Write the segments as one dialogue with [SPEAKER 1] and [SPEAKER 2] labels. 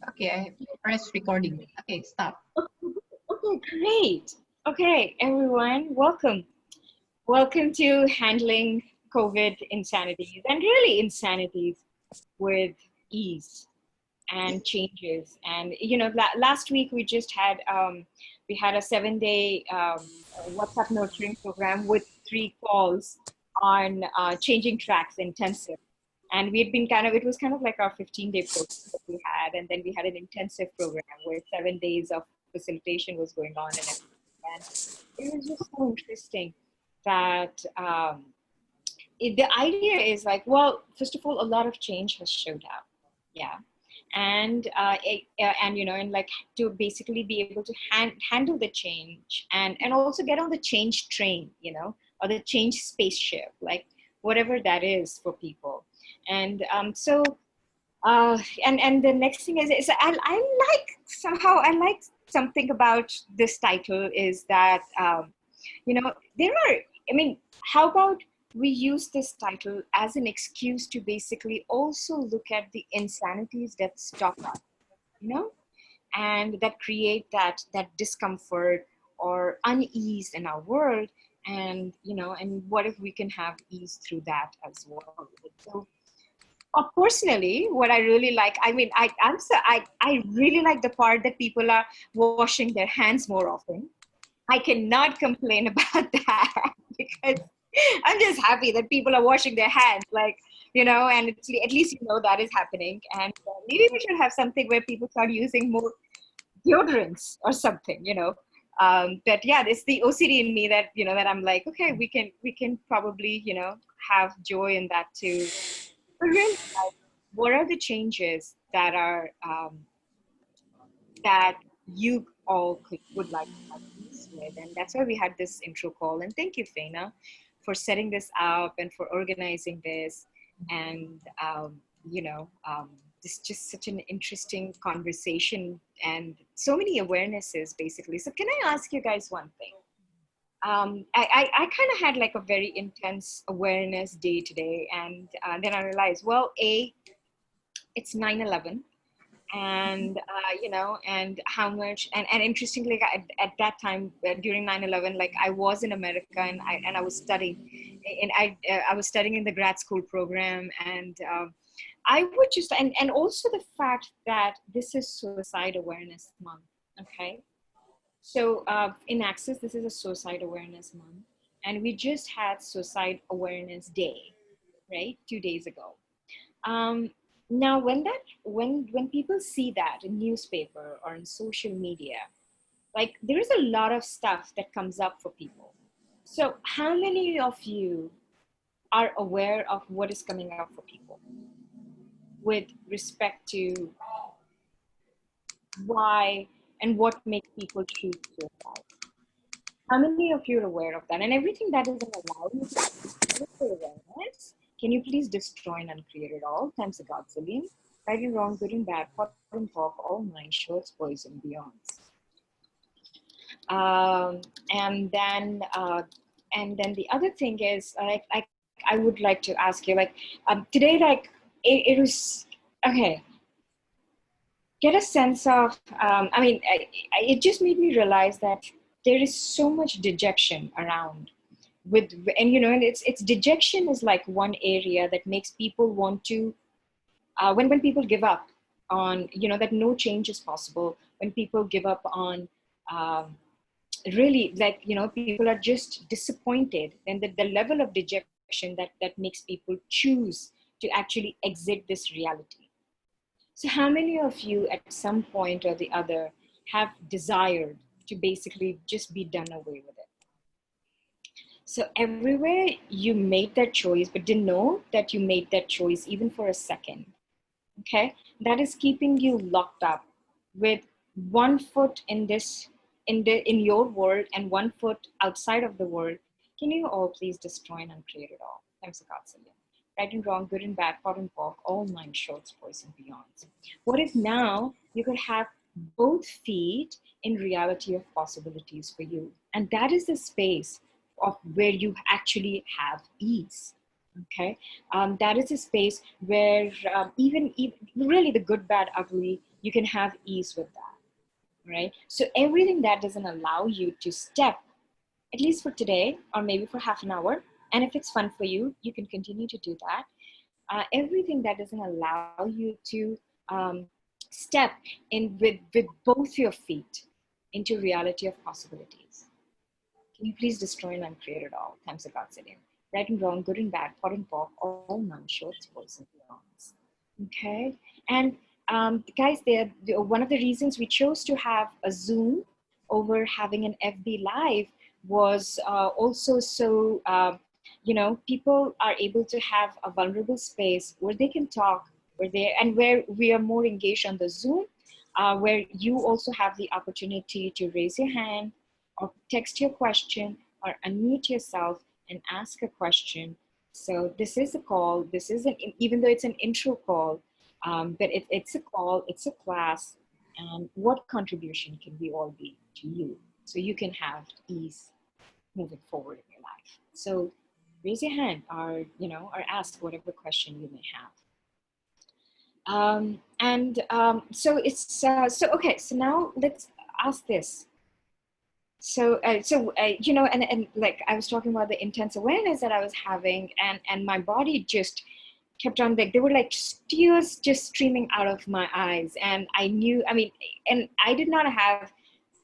[SPEAKER 1] Okay, I press recording. Okay, stop.
[SPEAKER 2] Okay, great. Okay, everyone, welcome. Welcome to Handling COVID Insanities and really insanities with ease and changes. And last week we had a 7-day WhatsApp nurturing program with 3 calls on changing tracks intensive. And we had been it was kind of like our 15-day program that we had. And then we had an intensive program where 7 days of facilitation was going on and everything. And it was just so interesting that the idea is like, well, first of all, a lot of change has showed up. Yeah. And like to basically be able to handle the change and also get on the change train, or the change spaceship, like whatever that is for people. And and the next thing is I like something about this title is that there are, I mean, how about we use this title as an excuse to basically also look at the insanities that stop us, you know and that create that discomfort or unease in our world. And and what if we can have ease through that as well? So personally, what I really like, I mean, I really like the part that people are washing their hands more often. I cannot complain about that because I'm just happy that people are washing their hands, like, and it's, at least that is happening. And maybe we should have something where people start using more deodorants or something, but yeah, it's the OCD in me that, that I'm like, okay, we can probably, have joy in that too. But really, like, what are the changes that are that you all would like to have peace with? And that's why we had this intro call. And thank you, Faina, for setting this up and for organizing this. And this just such an interesting conversation and so many awarenesses, basically. So can I ask you guys one thing? I kind of had like a very intense awareness day today, and then I realized, well, it's 9/11, and and how much, and interestingly, at that time, during 9/11, like I was in America, and I was studying, and I was studying in the grad school program. And I would just, and also the fact that this is Suicide Awareness Month. Okay, so in Access, this is a Suicide Awareness Month, and we just had Suicide Awareness Day, right, 2 days ago. Um, Now, when people see that in newspaper or in social media, like there is a lot of stuff that comes up for people. So, how many of you are aware of what is coming up for people with respect to why and what makes people choose suicide? How many of you are aware of that? And everything that doesn't allow you to for awareness, can you please destroy and uncreate it all? Times a godzillion. Right and wrong, good and bad, pot and talk, all nine shorts, boys and beyonds. And then the other thing is, I would like to ask you, like, today, like, it was okay. Get a sense of, it just made me realize that there is so much dejection around with, and and it's dejection is like one area that makes people want to, when people give up on, that no change is possible, when people give up on, um, really, like, people are just disappointed, and the level of dejection that makes people choose to actually exit this reality. So how many of you at some point or the other have desired to basically just be done away with it? So everywhere you made that choice, but didn't know that you made that choice even for a second. Okay, that is keeping you locked up with one foot in this, in your world, and one foot outside of the world. Can you all please destroy and uncreate it all? Thanks a godzillion. Right and wrong, good and bad, pot and pork, all nine shorts, boys and beyonds. What if now you could have both feet in reality of possibilities for you? And that is the space of where you actually have ease. Okay, that is a space where even really the good, bad, ugly you can have ease with that, right? So everything that doesn't allow you to step, at least for today, or maybe for half an hour, and if it's fun for you, you can continue to do that. Everything that doesn't allow you to step in with both your feet into reality of possibilities. Can you please destroy and uncreate it all? Times of God sitting. Right and wrong, good and bad, pot and pork, all none, shorts, boys and beyonds. Okay? And guys, one of the reasons we chose to have a Zoom over having an FB Live was also so, people are able to have a vulnerable space where they can talk, and where we are more engaged on the Zoom, where you also have the opportunity to raise your hand or text your question or unmute yourself and ask a question. So this is a call. This is even though it's an intro call, but it's a call, it's a class, and what contribution can we all be to you so you can have ease moving forward in your life. So raise your hand, or or ask whatever question you may have. So it's so okay. So now let's ask this. And like I was talking about the intense awareness that I was having, and my body just kept on, like, there were like tears just streaming out of my eyes, and I knew, and I did not have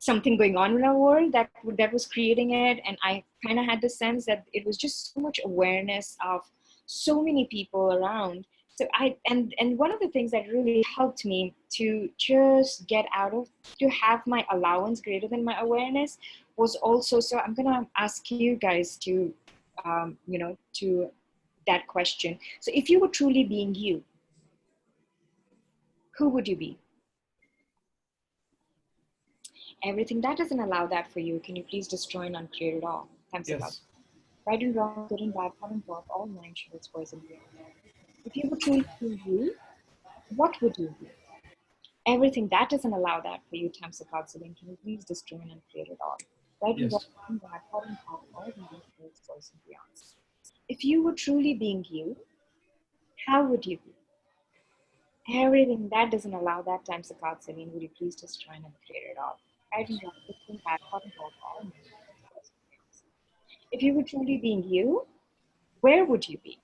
[SPEAKER 2] something going on in our world that was creating it, and I kind of had the sense that it was just so much awareness of so many people around. So and one of the things that really helped me to just get out of, to have my allowance greater than my awareness, was also, so I'm gonna ask you guys to to that question. So if you were truly being you, who would you be? Everything that doesn't allow that for you, can you please destroy and uncreate it all? Thanks a lot. Right and wrong, good and bad, fun and both, all nine shades, boys and girls. If you were truly being you, what would you be? Everything that doesn't allow that for you, times of God, can you please destroy and uncreate it all? Right and wrong, good and bad, fun and both, all nine shades, boys and beyonds. If you were truly being you, how would you be? Everything that doesn't allow that, times of God, would you please destroy and uncreate it all? Right and wrong, good and bad, fun and both, all nine shades, boys and beyonds. If you were truly being you, where would you be?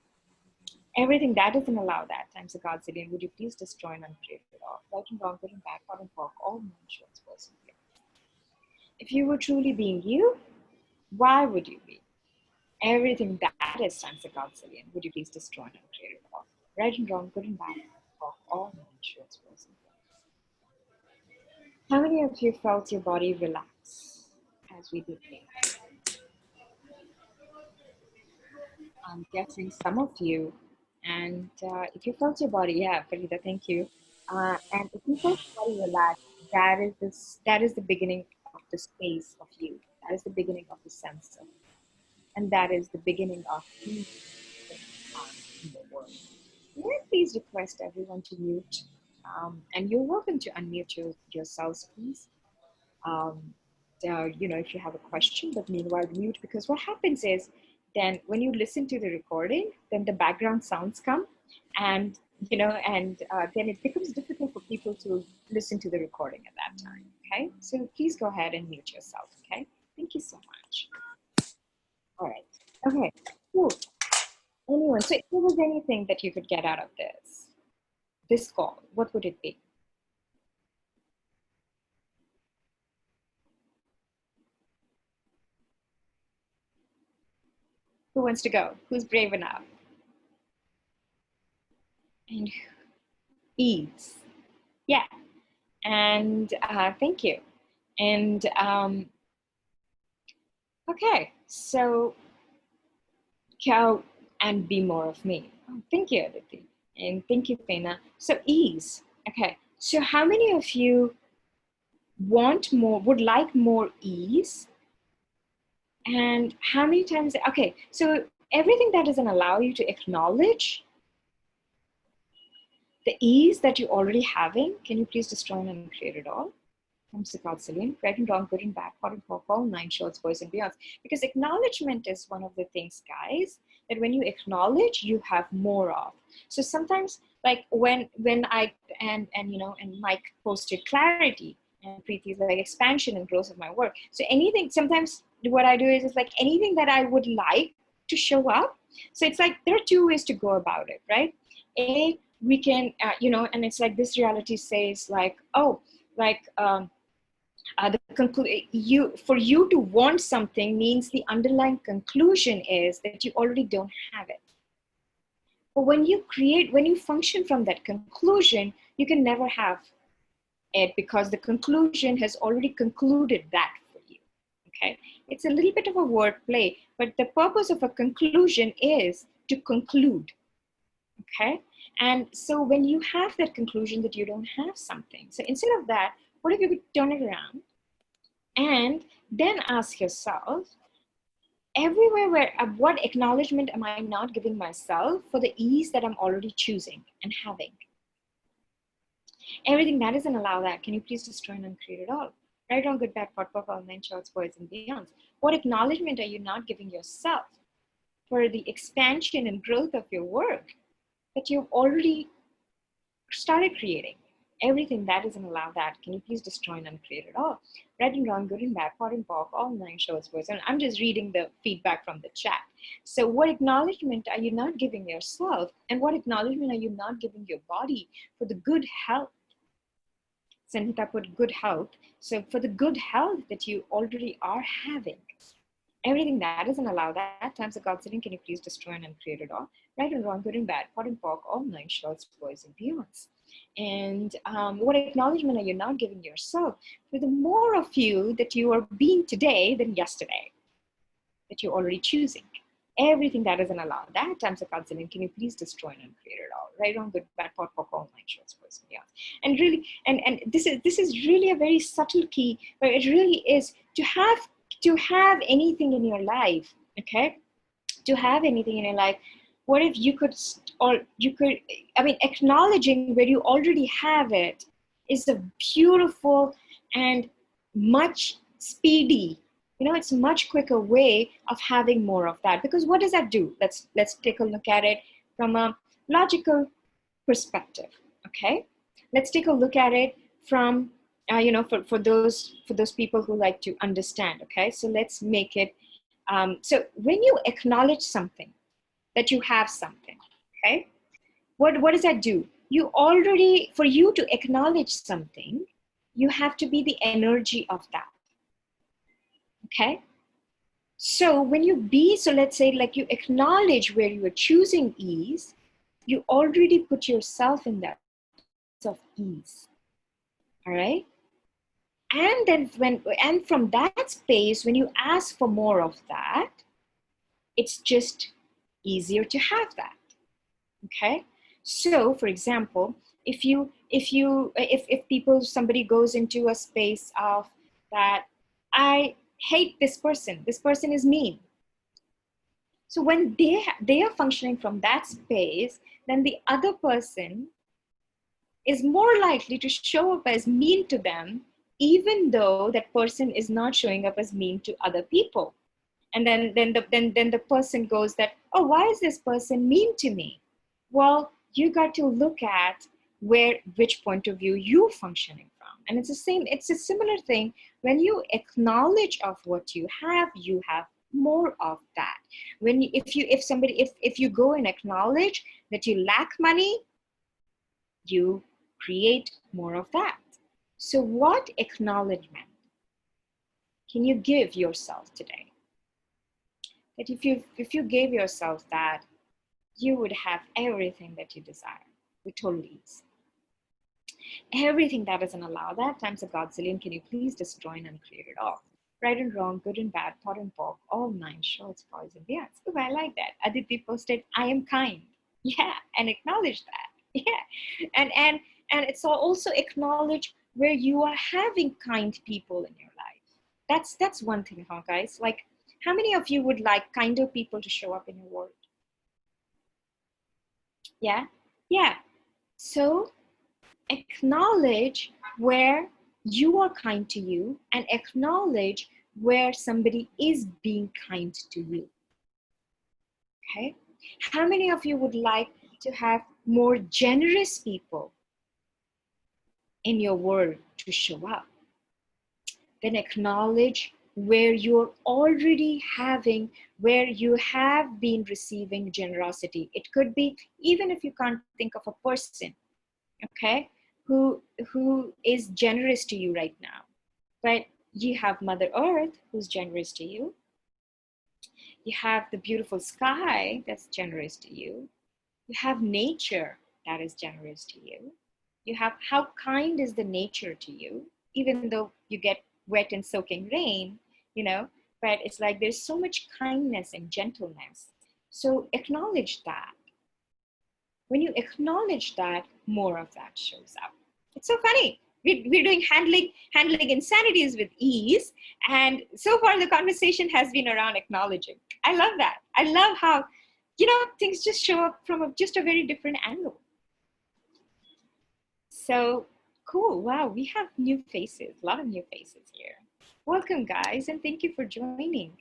[SPEAKER 2] Everything that doesn't allow that, times of God, would you please destroy and uncreate it all? Right and wrong, good and bad, pot and pork, all nine shorts, boys and girls. If you were truly being you, why would you be? Everything that is, times of God, would you please destroy and uncreate it all? Right and wrong, good and bad, pork, all nine shorts, boys and girls. How many of you felt your body relax as we did this? I'm guessing some of you. And if you felt your body, yeah, Farida, thank you. And if you felt your body relaxed, that is the beginning of the space of you. That is the beginning of the sense of, and that is the beginning of ease in the world. May I please request everyone to mute? And you're welcome to unmute yourselves, please. If you have a question, but meanwhile mute, because what happens is, then when you listen to the recording, then the background sounds come, and then it becomes difficult for people to listen to the recording at that time. Okay, so please go ahead and mute yourself. Okay, thank you so much. All right. Okay, cool. Anyone, so if there was anything that you could get out of this call, what would it be? Who wants to go? Who's brave enough? And ease. Yeah. And thank you. And okay, so cow and be more of me. Oh, thank you, Aditi. And thank you, Pena. So ease. Okay, so how many of you want more, would like more ease? And how many times, okay, so everything that doesn't allow you to acknowledge the ease that you're already having, can you please destroy and create it all? From Celine, right and wrong, good and bad, hot and cold, all nine shorts, boys and beyonds. Because acknowledgement is one of the things, guys, that when you acknowledge, you have more of. So sometimes, like when I and Mike posted clarity, and Preeti's like expansion and growth of my work. So anything, sometimes what I do is like anything that I would like to show up. So it's like there are two ways to go about it, right? A, we can, and it's like this reality says like, oh, like for you to want something means the underlying conclusion is that you already don't have it. But when you function from that conclusion, you can never have it because the conclusion has already concluded that for you. Okay, it's a little bit of a word play, but the purpose of a conclusion is to conclude. Okay, and so when you have that conclusion that you don't have something, so instead of that, what if you could turn it around and then ask yourself, everywhere where what acknowledgement am I not giving myself for the ease that I'm already choosing and having? Everything that doesn't allow that, can you please destroy and uncreate it all? Right, wrong, good, bad, pot, pop, all nine shorts, boys, and beyonds. What acknowledgement are you not giving yourself for the expansion and growth of your work that you've already started creating? Everything that doesn't allow that, can you please destroy and uncreate it all? Right and wrong, good and bad, pot and pop, all nine shorts, boys. And I'm just reading the feedback from the chat. So what acknowledgement are you not giving yourself? And what acknowledgement are you not giving your body for the good health? Sanhita put good health. So for the good health that you already are having, everything that doesn't allow that, times of God sitting, can you please destroy and uncreate it all? Right and wrong, good and bad, pot and pork, all nine shorts, boys and beyonds. And what acknowledgement are you not giving yourself for the more of you that you are being today than yesterday, that you're already choosing? Everything that doesn't allow that, times of God sitting, can you please destroy and uncreate it all? Right, wrong, good, bad, pot, pork, all nine shorts, boys and beyonds. And really, and this is really a very subtle key, where it really is to have anything in your life, okay? To have anything in your life, what if you could, acknowledging where you already have it is a beautiful and much speedy, it's a much quicker way of having more of that. Because what does that do? Let's take a look at it from a logical perspective, okay? Let's take a look at it from for those people who like to understand, okay? So let's make it, so when you acknowledge something, that you have something, okay? What does that do? For you to acknowledge something, you have to be the energy of that, okay? So let's say like you acknowledge where you are choosing ease, you already put yourself in that of ease, all right? And then from that space, when you ask for more of that, it's just easier to have that, okay? So for example, if somebody goes into a space of that, I hate this person is mean. So when they are functioning from that space, then the other person is more likely to show up as mean to them, even though that person is not showing up as mean to other people. And then the person goes that, oh, why is this person mean to me? Well, you got to look at which point of view you're functioning from. And it's a similar thing. When you acknowledge of what you have more of that. If you go and acknowledge that you lack money, you create more of that. So what acknowledgement can you give yourself today? That if you gave yourself that, you would have everything that you desire with total ease. Everything that doesn't allow that, times a godzillion, can you please destroy and uncreate it all? Right and wrong, good and bad, pot and pork, all nine shorts, boys and beyonds. Oh, I like that. Aditi posted, I am kind. Yeah, and acknowledge that. Yeah, and it's also acknowledge where you are having kind people in your life. That's one thing, huh, guys? Like, how many of you would like kinder people to show up in your world? Yeah, yeah. So acknowledge where you are kind to you and acknowledge where somebody is being kind to you. Okay. How many of you would like to have more generous people in your world to show up? Then acknowledge where you're already having, where you have been receiving generosity. It could be, even if you can't think of a person, okay, who is generous to you right now. But you have Mother Earth who's generous to you. You have the beautiful sky that's generous to you. You have nature that is generous to you. You have how kind is the nature to you, even though you get wet and soaking rain, you know, but it's like there's so much kindness and gentleness. So acknowledge that. When you acknowledge that, more of that shows up. It's so funny. We're doing handling insanities with ease. And so far the conversation has been around acknowledging. I love that. I love how, things just show up from just a very different angle. So cool. Wow, we have new faces, a lot of new faces here. Welcome, guys, and thank you for joining.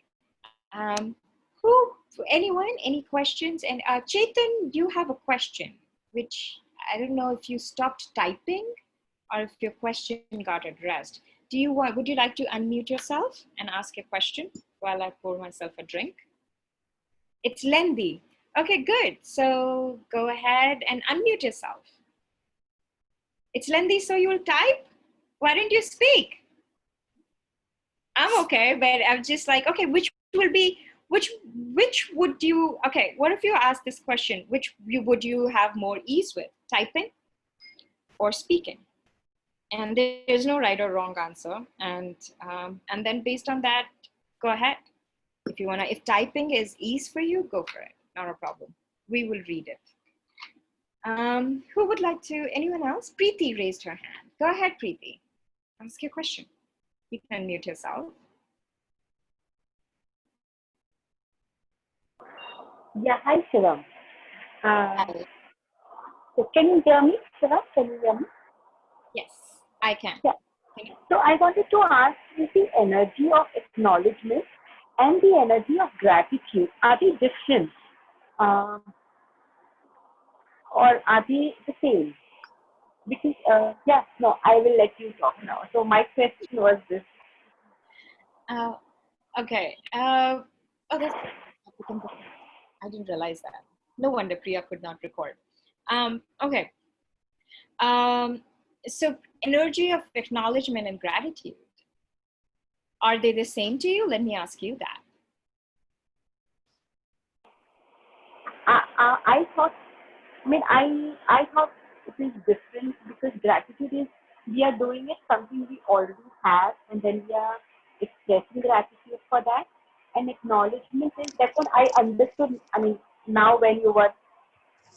[SPEAKER 2] Anyone, any questions? And Chetan, you have a question, which I don't know if you stopped typing or if your question got addressed. Would you like to unmute yourself and ask a question while I pour myself a drink? It's lengthy. Okay, good. So go ahead and unmute yourself. It's lengthy, so you'll type? Why don't you speak? I'm okay, but I'm just like, okay, which would you, okay, what if you ask this question, would you have more ease with, typing or speaking? And there's no right or wrong answer. And then based on that, go ahead. If typing is ease for you, go for it, not a problem. We will read it. Who would like to, anyone else? Preeti raised her hand. Go ahead, Preeti. Ask your question. You can unmute yourself.
[SPEAKER 3] Yeah, hi, Shivam. So can you hear me, Shivam? Can you hear me?
[SPEAKER 2] Yes, I can.
[SPEAKER 3] Yeah. So I wanted to ask, is the energy of acknowledgement and the energy of gratitude, are they different? Or are they the same? Because, I will let you talk now. So my question was this.
[SPEAKER 2] Okay. That's I didn't realize that. No wonder Priya could not record. Okay. So energy of acknowledgement and gratitude, are they the same to you? Let me ask you that.
[SPEAKER 3] I thought it is different because gratitude is, we are doing it something we already have and then we are expressing gratitude for that. And acknowledgement is, that's what I understood, now when you were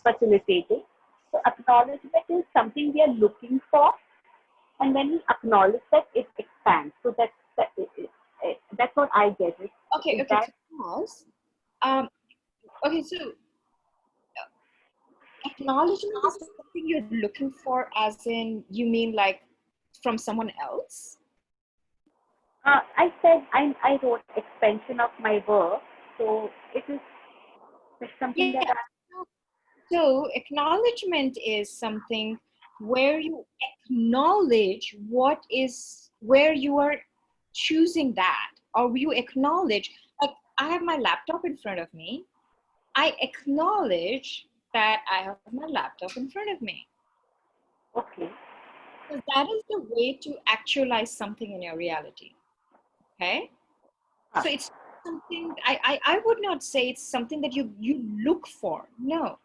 [SPEAKER 3] facilitating. So acknowledgement is something we are looking for, and when we acknowledge that, it expands. So that's what I get it.
[SPEAKER 2] Okay,
[SPEAKER 3] That,
[SPEAKER 2] so acknowledgement is something you're looking for, as in, you mean like from someone else?
[SPEAKER 3] I said I wrote expansion of my work, so it's something that
[SPEAKER 2] So acknowledgement is something where you acknowledge where you are choosing that, or you acknowledge, like I have my laptop in front of me. I acknowledge that I have my laptop in front of me.
[SPEAKER 3] Okay.
[SPEAKER 2] So that is the way to actualize something in your reality. Okay? So it's something, I would not say it's something that you look for. No.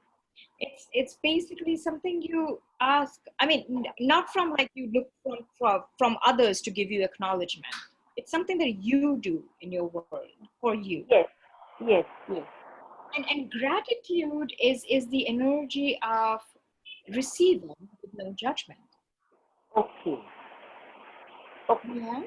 [SPEAKER 2] It's basically something you ask. I mean, not from like you look from others to give you acknowledgement. It's something that you do in your world for you.
[SPEAKER 3] Yes.
[SPEAKER 2] And gratitude is the energy of receiving with no judgment.
[SPEAKER 3] Okay.
[SPEAKER 2] Yeah.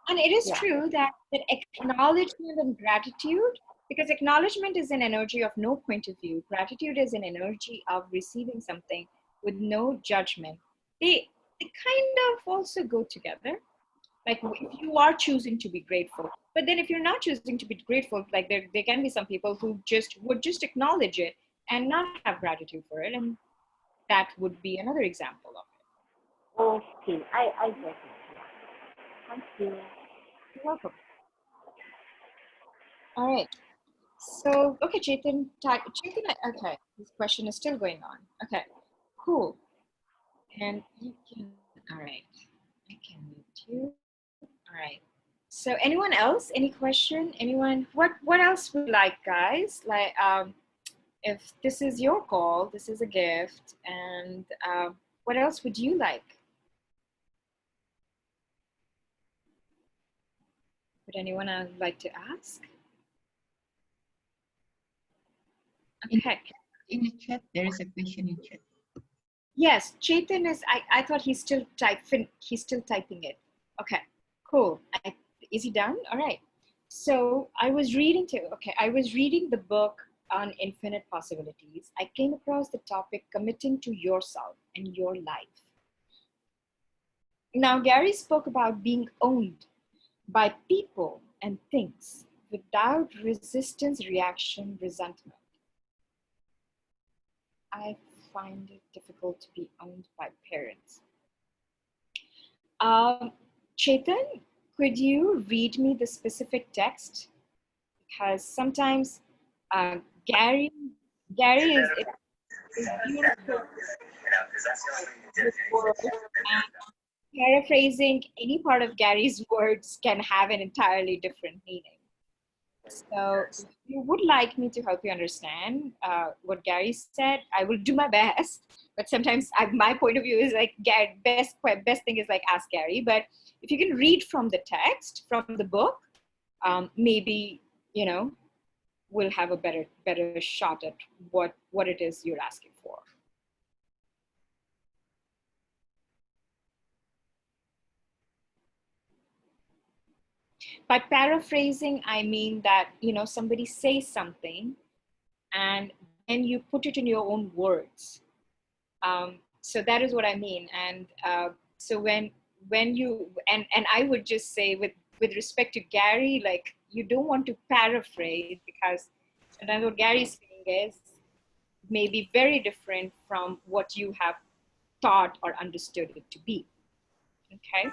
[SPEAKER 2] And it is true that acknowledgement and gratitude, because acknowledgement is an energy of no point of view, gratitude is an energy of receiving something with no judgment. They kind of also go together, Like if you are choosing to be grateful, but then if you're not choosing to be grateful, like there can be some people who would just acknowledge it and not have gratitude for it, and that would be another example of
[SPEAKER 3] Okay, I get it. Thank you.
[SPEAKER 2] it. You're welcome. All right. So, okay, Chetan, okay, this question is still going on. Okay, cool. And you can, all right, I can mute you. All right. So, anyone else? Any question? Anyone? What else would you like, guys? Like, if this is your call, this is a gift, and what else would you like? Would anyone like to ask? Okay.
[SPEAKER 1] In the chat, there is a question in chat.
[SPEAKER 2] Yes, Chetan is. I thought he's still typing it. Okay, cool. Is he done? All right. So I was reading the book on infinite possibilities. I came across the topic committing to yourself and your life. Now, Gary spoke about being owned by people and things without resistance, reaction, resentment. I find it difficult to be owned by parents. Chetan, could you read me the specific text? Because sometimes Gary is beautiful with words, and paraphrasing any part of Gary's words can have an entirely different meaning. So if you would like me to help you understand what Gary said, I will do my best. But sometimes my point of view is like best thing is like ask Gary. But if you can read from the text, from the book, maybe, we'll have a better shot at what it is you're asking for. By paraphrasing, I mean that, somebody says something and then you put it in your own words. So that is what I mean. And so when you, and I would just say with respect to Gary, like you don't want to paraphrase, because sometimes what Gary's saying is maybe very different from what you have thought or understood it to be. Okay.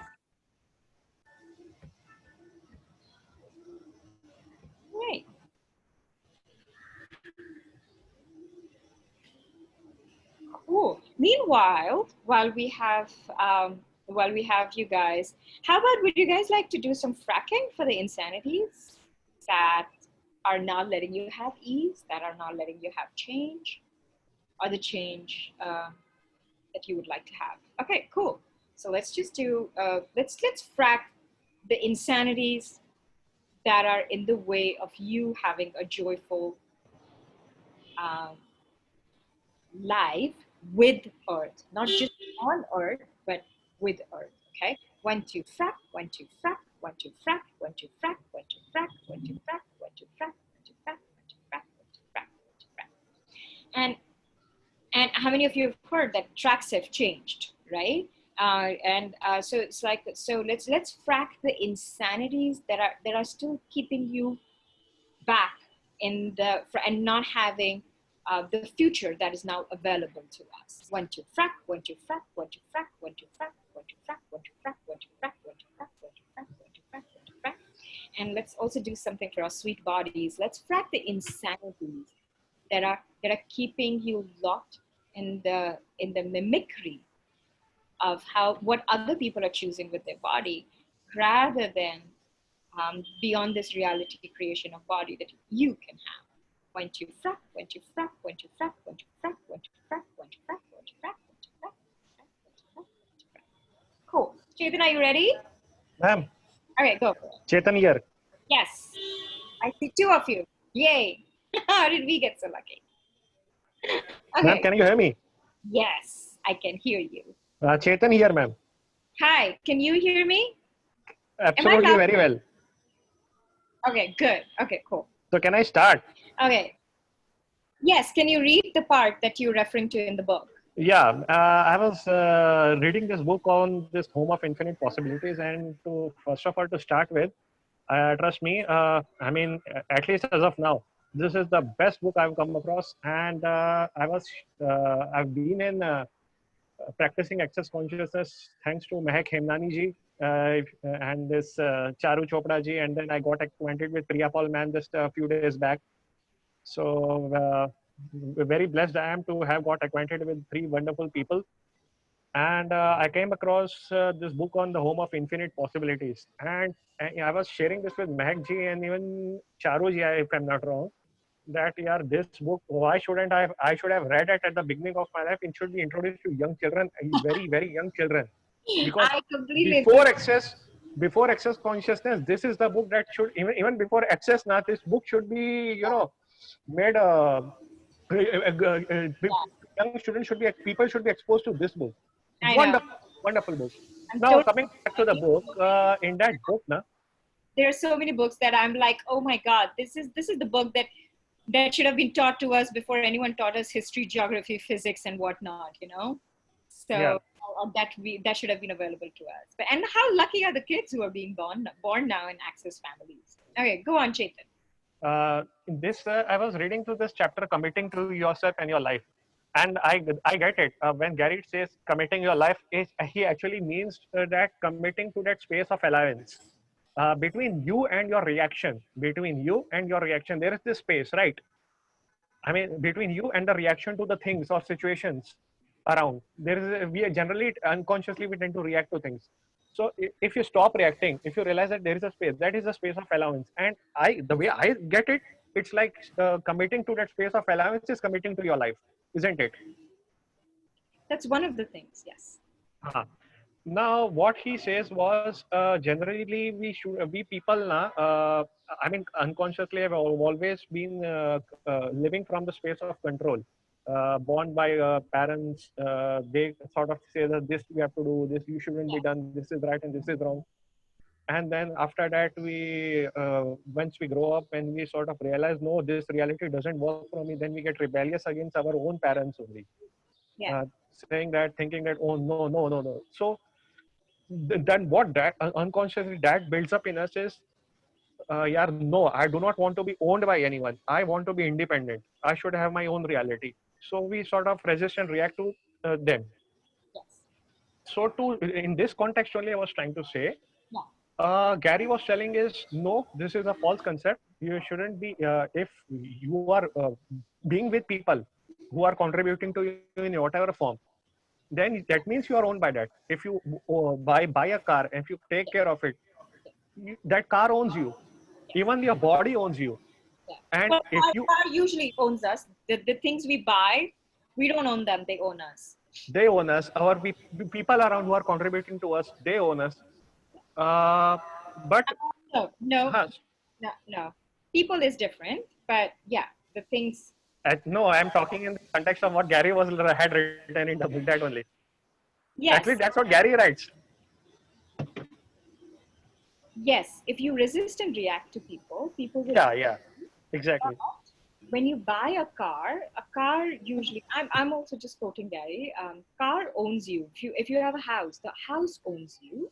[SPEAKER 2] Right. Cool. Meanwhile, while we have you guys, how about would you guys like to do some fracking for the insanities that are not letting you have ease, that are not letting you have change, or the change that you would like to have? Okay, cool. So let's just do let's frack the insanities that are in the way of you having a joyful life with Earth, not just on Earth, but with Earth. Okay, 1 2 frack, 1 2 frack, 1 2 frack, 1 2 frack, 1 2 frack, 1 2 frack, 1 2 frack, 1 2 frack, 1 2 frack, 1 2 frack, 1 2 frack. And how many of you have heard that tracks have changed, right? So it's like, so let's frack the insanities that are still keeping you back in and not having the future that is now available to us. 1 2 frack, 1 2 frack, 1 2 frack, 1 2 frack, 1 2 frack, 1 2 frack, 1 2 frack, 1 2 frack, 1 2 frack, 1 2 frack, 1 2 frack. And let's also do something for our sweet bodies. Let's frack the insanities that are keeping you locked in the mimicry of what other people are choosing with their body, rather than beyond this reality creation of body that you can have. 1 2 frack, 1 2 frack, 1 2 frack, 1 2 frack, 1 2 frack, 1 2 frack, 1 2 frack, 1 2 frack, 1 2 frack, 1 2 frack. Cool. Chetan, are you ready?
[SPEAKER 4] Ma'am.
[SPEAKER 2] All right, go.
[SPEAKER 4] Chetan here.
[SPEAKER 2] Yes. I see 2 of you. Yay. How did we get so lucky? Okay.
[SPEAKER 4] Ma'am, can you hear me?
[SPEAKER 2] Yes, I can hear you.
[SPEAKER 4] Chetan here, ma'am.
[SPEAKER 2] Hi, can you hear me?
[SPEAKER 4] Absolutely, very well.
[SPEAKER 2] Okay, good. Okay, cool.
[SPEAKER 4] So can I start?
[SPEAKER 2] Okay. Yes, can you read the part that you're referring to in the book?
[SPEAKER 4] Yeah, I was reading this book on this Home of Infinite Possibilities, and to first of all, to start with, trust me, I mean, at least as of now, this is the best book I've come across, and I've been in practicing access consciousness thanks to Mehak Hemnani ji and this Charu Chopra ji, and then I got acquainted with Priya Paul Man just a few days back. So very blessed I am to have got acquainted with three wonderful people. And I came across this book on the Home of Infinite Possibilities. And I was sharing this with Mehak ji and even Charu ji, if I'm not wrong, that yeah, this book, why shouldn't I should have read it at the beginning of my life. It should be introduced to young children, very, very young children. Because
[SPEAKER 2] I completely agree.
[SPEAKER 4] before access, before access consciousness, this is the book that should, even before access now, this book should be, made young students should be, people should be exposed to this book.
[SPEAKER 2] I know.
[SPEAKER 4] Wonderful, wonderful book.
[SPEAKER 2] I'm
[SPEAKER 4] Now
[SPEAKER 2] totally
[SPEAKER 4] coming back to the book, in that book, na,
[SPEAKER 2] there are so many books that I'm like, oh my God, this is the book that should have been taught to us before anyone taught us history, geography, physics, and whatnot, you know?
[SPEAKER 4] yeah,
[SPEAKER 2] So that should have been available to us. But and how lucky are the kids who are being born now in access families? Okay, go on, Chetan.
[SPEAKER 4] in this I was reading through this chapter, committing to yourself and your life, and I get it. When Gary says committing your life, he actually means that committing to that space of allowance between you and your reaction. Between you and your reaction, there is this space, right? I mean, between you and the reaction to the things or situations around, there is we generally unconsciously we tend to react to things. So if you stop reacting, if you realize that there is a space, that is a space of allowance. And the way I get it, it's like committing to that space of allowance is committing to your life, isn't it?
[SPEAKER 2] That's one of the things, yes.
[SPEAKER 4] Uh-huh. Now, what he says was generally we people na, I mean unconsciously have always been living from the space of control, born by parents. They sort of say that this you have to do, this you shouldn't be done, this is right and this is wrong. And then after that, we once we grow up and we sort of realize, no, this reality doesn't work for me. Then we get rebellious against our own parents only,
[SPEAKER 2] Yeah.
[SPEAKER 4] saying that, thinking that, oh no, no, no, no. So then what that unconsciously that builds up in us is yeah, no, I do not want to be owned by anyone. I want to be independent. I should have my own reality. So we sort of resist and react to them.
[SPEAKER 2] Yes.
[SPEAKER 4] So to in this context only I was trying to say,
[SPEAKER 2] Yeah.
[SPEAKER 4] Gary was telling is no, this is a false concept. You shouldn't be if you are being with people who are contributing to you in whatever form, then that means you are owned by that. If you buy a car, if you take care of it, that car owns you. Even your body owns you.
[SPEAKER 2] Yeah.
[SPEAKER 4] And
[SPEAKER 2] But
[SPEAKER 4] if you,
[SPEAKER 2] car usually owns us. The things we buy, we don't own them, they own us.
[SPEAKER 4] they own us, our people around who are contributing to us, they own us. Uh, but
[SPEAKER 2] No, no,
[SPEAKER 4] huh,
[SPEAKER 2] no, no. People is different, but yeah, the things.
[SPEAKER 4] no, I'm talking in the context of what Gary was had written in the book. That only. At least
[SPEAKER 2] Yes,
[SPEAKER 4] that's what Gary writes.
[SPEAKER 2] yes. If you resist and react to people, people will.
[SPEAKER 4] Yeah, yeah, exactly.
[SPEAKER 2] When you buy a car usually. I'm also just quoting Gary. Car owns you. If you have a house, the house owns you.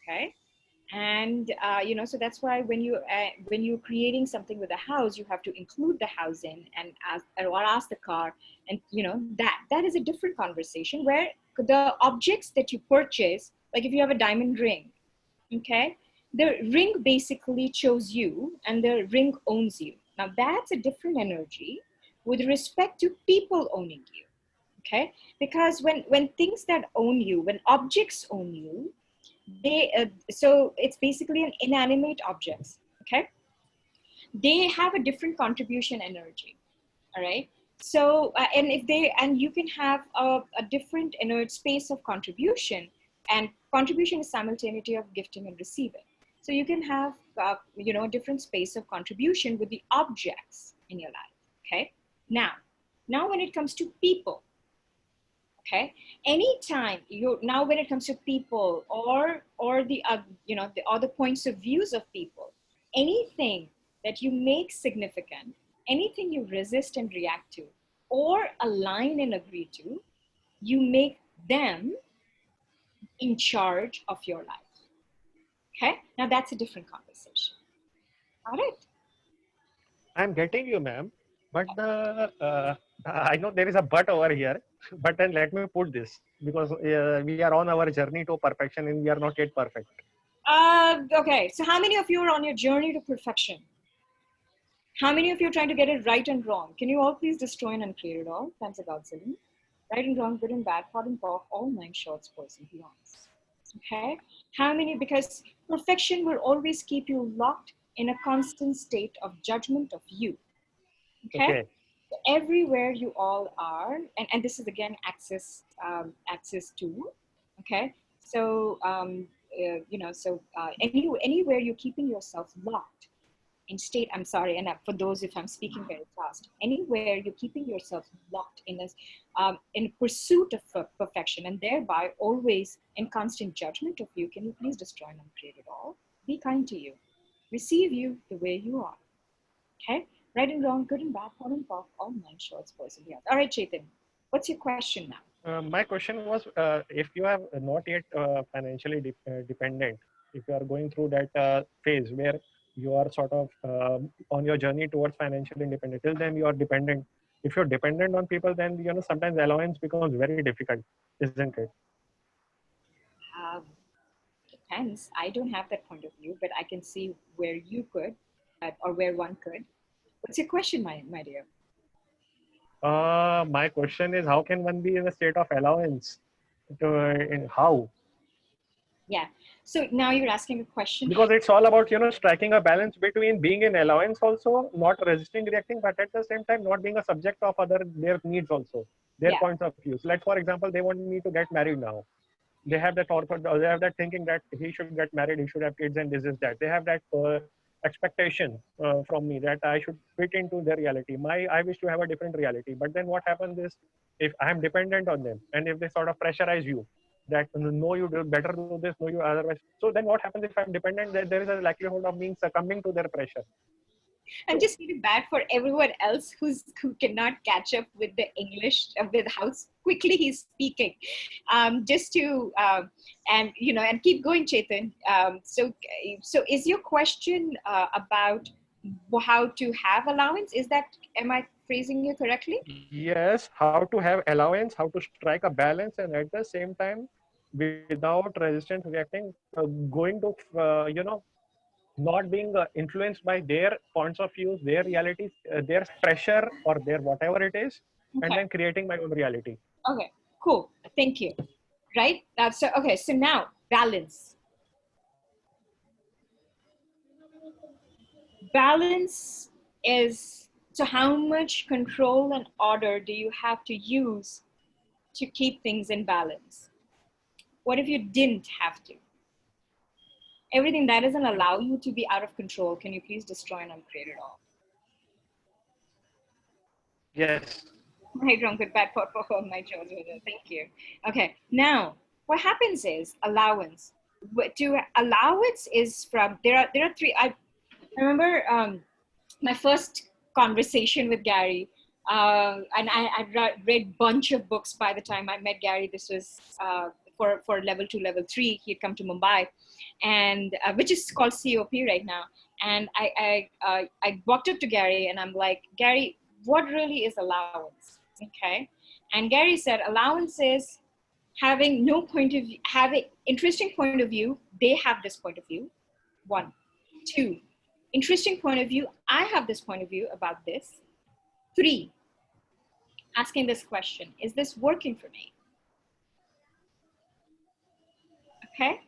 [SPEAKER 2] Okay. And so that's why when you're creating something with a house, you have to include the house in and ask the car, and that is a different conversation where the objects that you purchase, like if you have a diamond ring, okay, the ring basically chose you and the ring owns you. Now that's a different energy with respect to people owning you. Okay, because when things that own you, when objects own you, they so it's basically an inanimate objects. Okay, they have a different contribution energy. All right. So and you can have a different inert space of contribution, and contribution is simultaneity of gifting and receiving. So you can have a different space of contribution with the objects in your life. Okay. Now when it comes to people, okay, anytime you now when it comes to people or the other points of views of people, anything that you make significant, anything you resist and react to or align and agree to, you make them in charge of your life. Okay, now that's a different conversation. Got it?
[SPEAKER 4] I'm getting you, ma'am. But I know there is a but over here. But then let me put this because we are on our journey to perfection and we are not yet perfect.
[SPEAKER 2] Okay, so how many of you are on your journey to perfection? How many of you are trying to get it right and wrong? Can you all please destroy and uncreate it all? Times a godzillion. Right and wrong, good and bad, hot and cold, all nine shorts, boys and beyonds. Okay? How many? Because perfection will always keep you locked in a constant state of judgment of you. Okay?
[SPEAKER 4] Okay.
[SPEAKER 2] Everywhere you all are, and this is again access 2. Okay? So, anywhere you're keeping yourself locked in state, I'm sorry, and for those if I'm speaking very fast, anywhere you're keeping yourself locked in pursuit of perfection and thereby always in constant judgment of you, can you please destroy and uncreate it all? Be kind to you. Receive you the way you are. Okay? Right and wrong, good and bad, hot and cold, all nine shorts, boys and beyond. All right, Chetan, what's your question now?
[SPEAKER 4] My question was if you have not yet financially dependent, if you are going through that phase where you are sort of on your journey towards financial independence, till then you are dependent. If you're dependent on people, then sometimes allowance becomes very difficult, isn't it?
[SPEAKER 2] Um, Depends. I don't have that point of view, but I can see where you could, or where one could. What's your question, my dear?
[SPEAKER 4] My question is, how can one be in a state of allowance? In how?
[SPEAKER 2] Yeah. So now you're asking a question.
[SPEAKER 4] Because it's all about striking a balance between being in allowance also, not resisting reacting, but at the same time not being a subject of other their needs also, their
[SPEAKER 2] Yeah.
[SPEAKER 4] points of views. Like for example, they want me to get married now. They have that they have that thinking that he should get married, he should have kids, and this is that. They have that expectation from me that I should fit into their reality. I wish to have a different reality. But then what happens is, if I am dependent on them, and if they sort of pressurize you, that no, you do better do this, no, you otherwise. So then what happens if I'm dependent? That there is a likelihood of being succumbing to their pressure.
[SPEAKER 2] I'm just feeling bad for everyone else who cannot catch up with the English, with how quickly he's speaking. Just to and keep going, Chetan. So is your question about how to have allowance? Am I phrasing you correctly?
[SPEAKER 4] Yes, how to have allowance, how to strike a balance, and at the same time, without resistance reacting, going to not being influenced by their points of views, their realities, their pressure, or their whatever it is, and
[SPEAKER 2] Okay.
[SPEAKER 4] then creating my own reality.
[SPEAKER 2] Okay. Cool. Thank you. Right. So now balance. Balance is, so how much control and order do you have to use to keep things in balance? What if you didn't have to? Everything that doesn't allow you to be out of control, can you please destroy and uncreate it all?
[SPEAKER 4] Yes.
[SPEAKER 2] My wrong, good, bad, for my children. Thank you. Okay, now what happens is allowance. To allowance is from there are three. I remember my first conversation with Gary, and I read bunch of books by the time I met Gary. This was for level 2, level 3. He had come to Mumbai, and which is called COP right now. And I walked up to Gary and I'm like, Gary, what really is allowance? Okay, and Gary said allowance is having no point of view, having interesting point of view. They have this point of view. 1, 2. Interesting point of view. I have this point of view about this. 3, asking this question, is this working for me? Okay,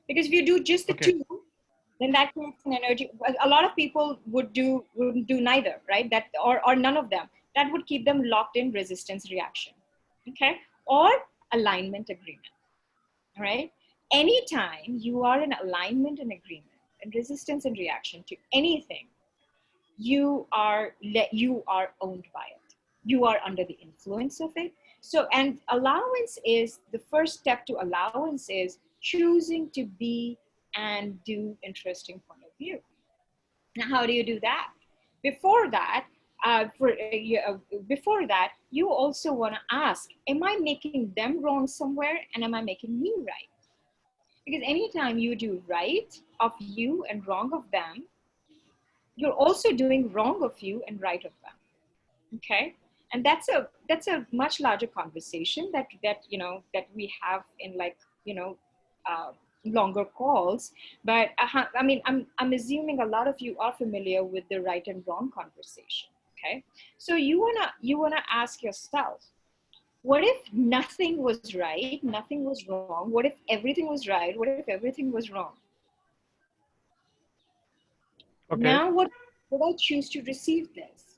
[SPEAKER 2] because if you do just the
[SPEAKER 4] Okay.
[SPEAKER 2] 2, then that creates an energy. A lot of people wouldn't do neither, right? That or none of them. That would keep them locked in resistance reaction. Okay, or alignment agreement. All right. Anytime you are in alignment and agreement and resistance and reaction to anything, you are owned by it. You are under the influence of it. So, and allowance is the first step to allowance is choosing to be and do interesting point of view. Now, how do you do that? Before that, before that, you also want to ask, am I making them wrong somewhere, and am I making me right? Because anytime you do right of you and wrong of them, you're also doing wrong of you and right of them. Okay, and that's a much larger conversation that we have in, like, uh, longer calls. But I mean, I'm assuming a lot of you are familiar with the right and wrong conversation. Okay, so you wanna ask yourself, what if nothing was right, nothing was wrong? What if everything was right? What if everything was wrong?
[SPEAKER 4] Okay.
[SPEAKER 2] Now, what would I choose to receive this?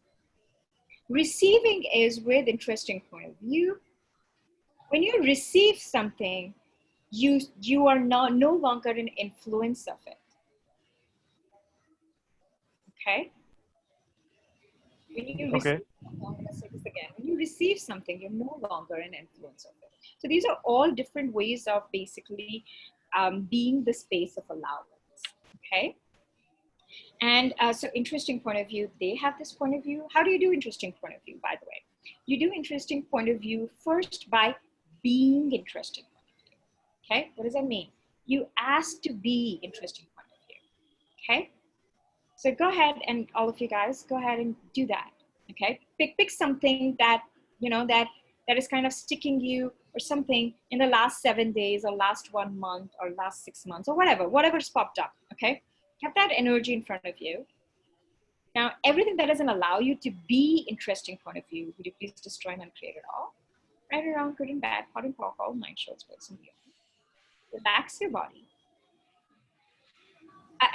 [SPEAKER 2] Receiving is with interesting point of view. When you receive something, you are no longer an influence of it. Okay? When you receive,
[SPEAKER 4] Okay.
[SPEAKER 2] I'm going to say this again. When you receive something, you're no longer an influence of it. So these are all different ways of basically being the space of allowance. Okay? And so interesting point of view, they have this point of view. How do you do interesting point of view, by the way? You do interesting point of view first by being interesting point of view. Okay, what does that mean? You ask to be interesting point of view. Okay, so go ahead, and all of you guys, go ahead and do that. Okay, pick something that that is kind of sticking you, or something in the last 7 days, or last 1 month, or last 6 months, or whatever's popped up. Okay, have that energy in front of you. Now, everything that doesn't allow you to be interesting point of view, would you please destroy and uncreate it all? Right and wrong, good and bad, hot and cold, all mind shows, what's in you. Relax your body.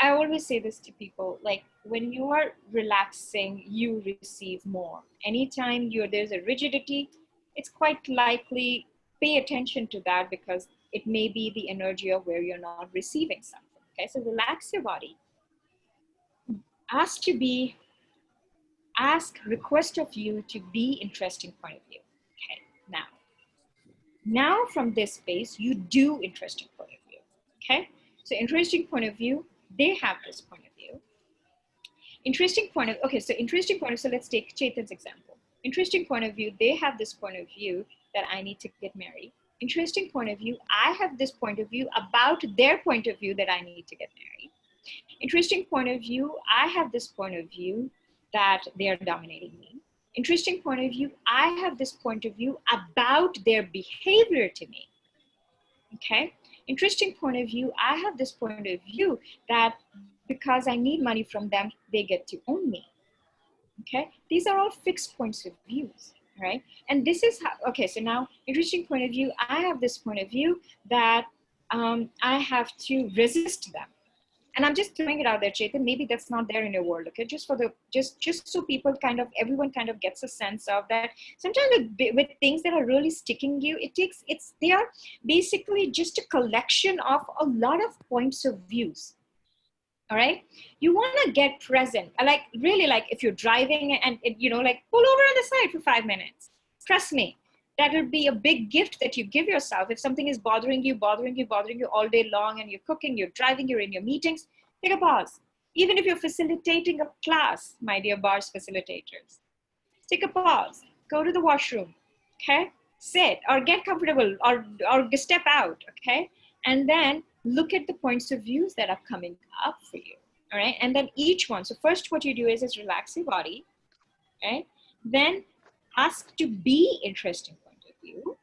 [SPEAKER 2] I always say this to people, like, when you are relaxing, you receive more. Anytime there's a rigidity, it's quite likely, pay attention to that, because it may be the energy of where you're not receiving something. Okay, so relax your body. Ask to be request of you to be interesting point of view. Okay, now from this space, you do interesting point of view. Okay, so interesting point of view, they have this point of view. Interesting point of, okay, so interesting point of, so let's take Chetan's example. Interesting point of view, they have this point of view that I need to get married. Interesting point of view, I have this point of view about their point of view that I need to get married. Interesting point of view, I have this point of view that they are dominating me. Interesting point of view, I have this point of view about their behavior to me. Okay, interesting point of view, I have this point of view that because I need money from them, they get to own me. Okay, these are all fixed points of views, right? And this is how, okay, so now interesting point of view, I have this point of view that I have to resist them. And I'm just throwing it out there, Chetan, maybe that's not there in your world, okay? Just for the, just so people kind of, everyone kind of gets a sense of that. Sometimes with things that are really sticking you, they are basically just a collection of a lot of points of views. All right, you want to get present, like really, like if you're driving and like pull over on the side for 5 minutes. Trust me, that will be a big gift that you give yourself. If something is bothering you all day long, and you're cooking, you're driving, you're in your meetings, take a pause. Even if you're facilitating a class, my dear bars facilitators, take a pause, go to the washroom, okay, sit or get comfortable, or step out, okay, and then look at the points of views that are coming up for you. All right, and then each one, so first what you do is relax your body, right? Then ask to be interesting point of view,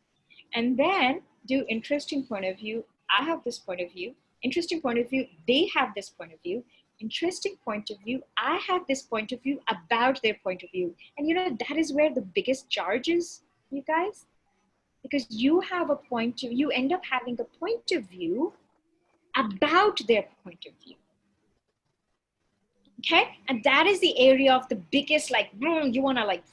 [SPEAKER 2] and then do interesting point of view, I have this point of view. Interesting point of view, they have this point of view. Interesting point of view, I have this point of view about their point of view. And that is where the biggest charge is, you guys, because you have a point of, you end up having a point of view about their point of view. Okay, and that is the area of the biggest, like, you want to like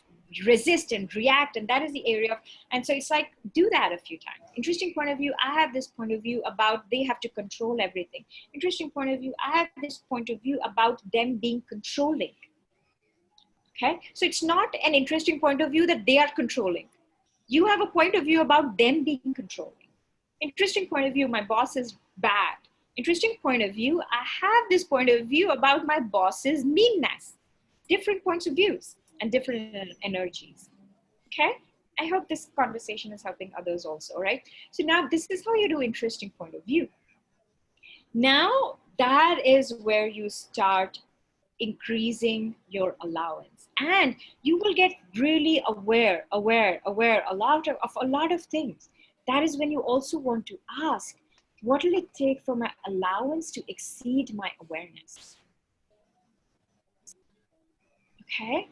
[SPEAKER 2] resist and react, and that is the area of, and so it's like, do that a few times. Interesting point of view, I have this point of view about they have to control everything. Interesting point of view, I have this point of view about them being controlling. Okay, so it's not an interesting point of view that they are controlling. You have a point of view about them being controlling. Interesting point of view, my boss is bad. Interesting point of view, I have this point of view about my boss's meanness. Different points of views. and different energies. Okay? I hope this conversation is helping others also, right? So now this is how you do interesting point of view. Now that is where you start increasing your allowance, and you will get really aware a lot of a lot of things. That is when you also want to ask, what will it take for my allowance to exceed my awareness? Okay.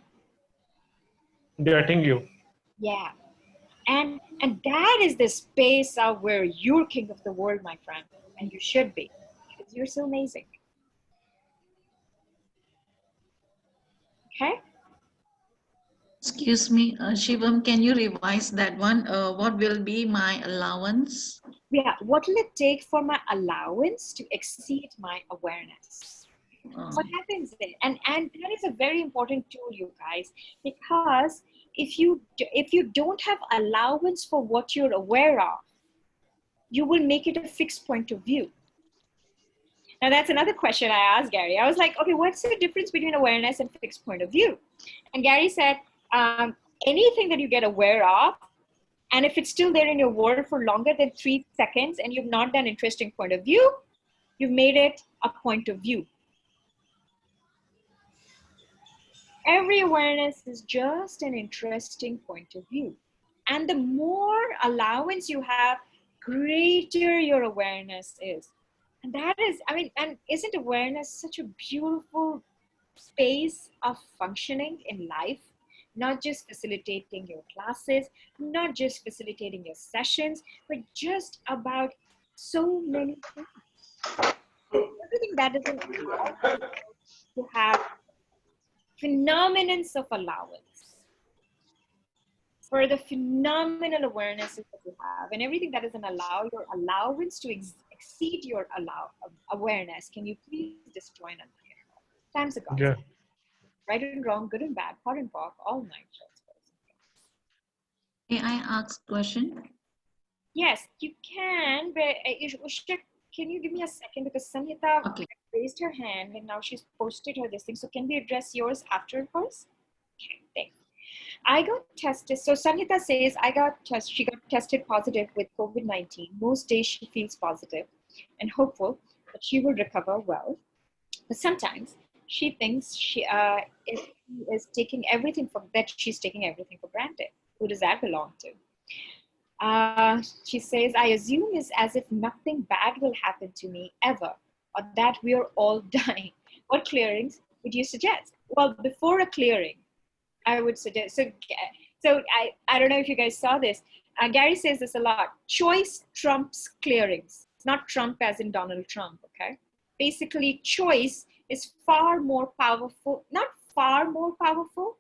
[SPEAKER 4] Getting you.
[SPEAKER 2] Yeah. And that is the space of where you're king of the world, my friend, and you should be, because you're so amazing. Okay.
[SPEAKER 1] Excuse me, Shivam, can you revise that one? What will be my allowance?
[SPEAKER 2] Yeah, what will it take for my allowance to exceed my awareness? What happens then? And that is a very important tool, you guys, because if you don't have allowance for what you're aware of, you will make it a fixed point of view. Now that's another question I asked Gary. I was like, okay, what's the difference between awareness and fixed point of view? And Gary said, anything that you get aware of, and if it's still there in your world for longer than 3 seconds and you've not done interesting point of view, you've made it a point of view. Every awareness is just an interesting point of view. And the more allowance you have, greater your awareness is. And that is, I mean, and isn't awareness such a beautiful space of functioning in life? Not just facilitating your classes, not just facilitating your sessions, but just about so many things. Everything that doesn't allow to have phenomenons of allowance for the phenomenal awarenesses that you have, and everything that doesn't allow your allowance to exceed your awareness. Can you please destroy and annihilate? Times of God.
[SPEAKER 4] Yeah.
[SPEAKER 2] Right and wrong, good and bad, hot and pop, all night.
[SPEAKER 1] May I ask question?
[SPEAKER 2] Yes, you can, but can you give me a second, because Sanhita
[SPEAKER 1] Okay.
[SPEAKER 2] raised her hand and now she's posted her this thing. So can we address yours after hers? Okay, thanks. I got tested. So Sanhita says she got tested positive with COVID-19. Most days she feels positive and hopeful that she will recover well. But sometimes she thinks she's taking everything for granted. Who does that belong to? She says, I assume it's as if nothing bad will happen to me ever, or that we are all dying. What clearings would you suggest? Well, before a clearing, I would suggest, so I don't know if you guys saw this. Gary says this a lot. Choice trumps clearings. It's not Trump as in Donald Trump, okay? Basically, choice is far more powerful, not far more powerful.